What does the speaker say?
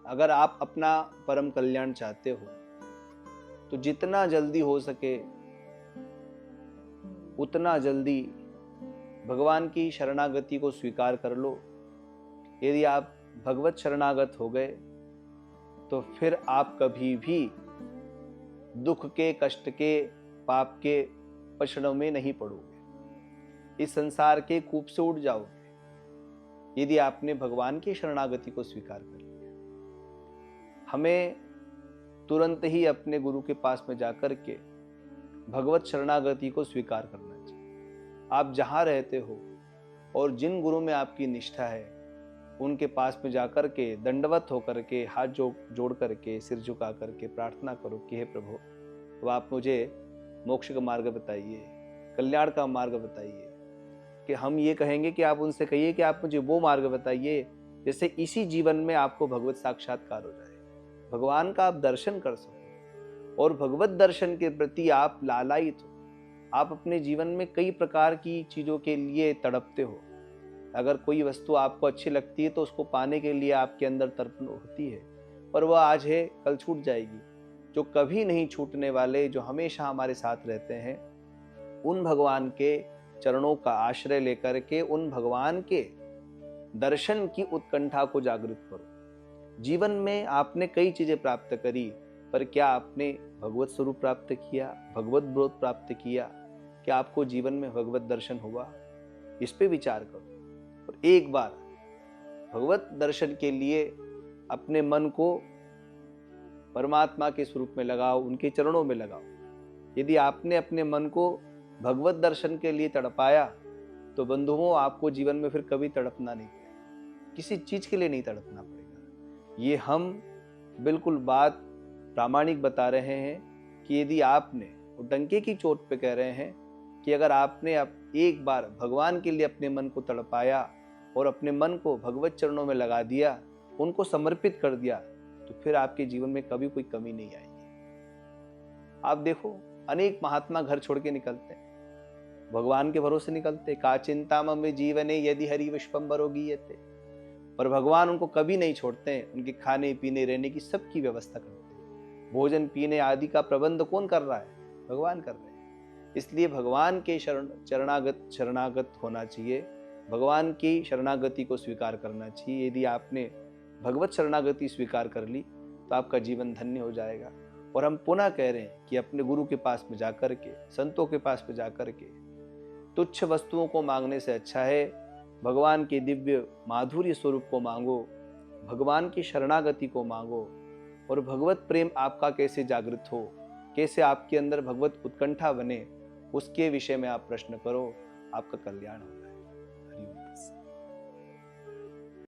अगर आप अपना परम कल्याण चाहते हो तो जितना जल्दी हो सके उतना जल्दी भगवान की शरणागति को स्वीकार कर लो। यदि आप भगवत शरणागत हो गए तो फिर आप कभी भी दुख के, कष्ट के, पाप के पछड़ों में नहीं पड़ोगे। इस संसार के कूप से उठ जाओगे यदि आपने भगवान की शरणागति को स्वीकार कर लिया। हमें तुरंत ही अपने गुरु के पास में जाकर के भगवत शरणागति को स्वीकार करना चाहिए। आप जहां रहते हो और जिन गुरु में आपकी निष्ठा है उनके पास में जाकर के दंडवत होकर के, हाथ जोड़ करके, सिर झुका करके प्रार्थना करो कि हे प्रभु, तो आप मुझे मोक्ष का मार्ग बताइए, कल्याण का मार्ग बताइए। कि हम ये कहेंगे कि आप उनसे कहिए कि आप मुझे वो मार्ग बताइए जैसे इसी जीवन में आपको भगवत साक्षात्कार हो जाए, भगवान का आप दर्शन कर सको और भगवत दर्शन के प्रति आप लालायित हो। आप अपने जीवन में कई प्रकार की चीजों के लिए तड़पते हो। अगर कोई वस्तु आपको अच्छी लगती है तो उसको पाने के लिए आपके अंदर तड़पन होती है, पर वह आज है कल छूट जाएगी। जो कभी नहीं छूटने वाले, जो हमेशा हमारे साथ रहते हैं, उन भगवान के चरणों का आश्रय लेकर के उन भगवान के दर्शन की उत्कंठा को जागृत करो। जीवन में आपने कई चीजें प्राप्त करी, पर क्या आपने भगवत स्वरूप प्राप्त किया, भगवत बोध प्राप्त किया? क्या आपको जीवन में भगवत दर्शन हुआ? इस पे विचार करो और एक बार भगवत दर्शन के लिए अपने मन को परमात्मा के स्वरूप में लगाओ, उनके चरणों में लगाओ। यदि आपने अपने मन को भगवत दर्शन के लिए तड़पाया तो बंधुओं, आपको जीवन में फिर कभी तड़पना नहीं पड़ेगा, किसी चीज के लिए नहीं तड़पना पड़ेगा। ये हम बिल्कुल बात प्रामाणिक बता रहे हैं कि यदि आपने, डंके की चोट पे कह रहे हैं कि अगर आपने एक बार भगवान के लिए अपने मन को तड़पाया और अपने मन को भगवत चरणों में लगा दिया, उनको समर्पित कर दिया, तो फिर आपके जीवन में कभी कोई कमी नहीं आएगी। आप देखो, अनेक महात्मा घर छोड़ के निकलते हैं, भगवान के भरोसे निकलते। का चिंता मम जीवने यदि हरि विश्वम्बरो गीयते। पर भगवान उनको कभी नहीं छोड़ते। उनके खाने पीने रहने की सबकी व्यवस्था करते हैं। भोजन पीने आदि का प्रबंध कौन कर रहा है? भगवान कर रहे हैं। इसलिए भगवान के शरणागत होना चाहिए, भगवान की शरणागति को स्वीकार करना चाहिए। यदि आपने भगवत शरणागति स्वीकार कर ली तो आपका जीवन धन्य हो जाएगा। और हम पुनः कह रहे हैं कि अपने गुरु के पास में जाकर के, संतों के पास में जाकर के तुच्छ वस्तुओं को मांगने से अच्छा है भगवान के दिव्य माधुर्य स्वरूप को मांगो, भगवान की शरणागति को मांगो। और भगवत प्रेम आपका कैसे जागृत हो, कैसे आपके अंदर भगवत उत्कंठा बने, उसके विषय में आप प्रश्न करो, आपका कल्याण हो जाए। हरि ओम।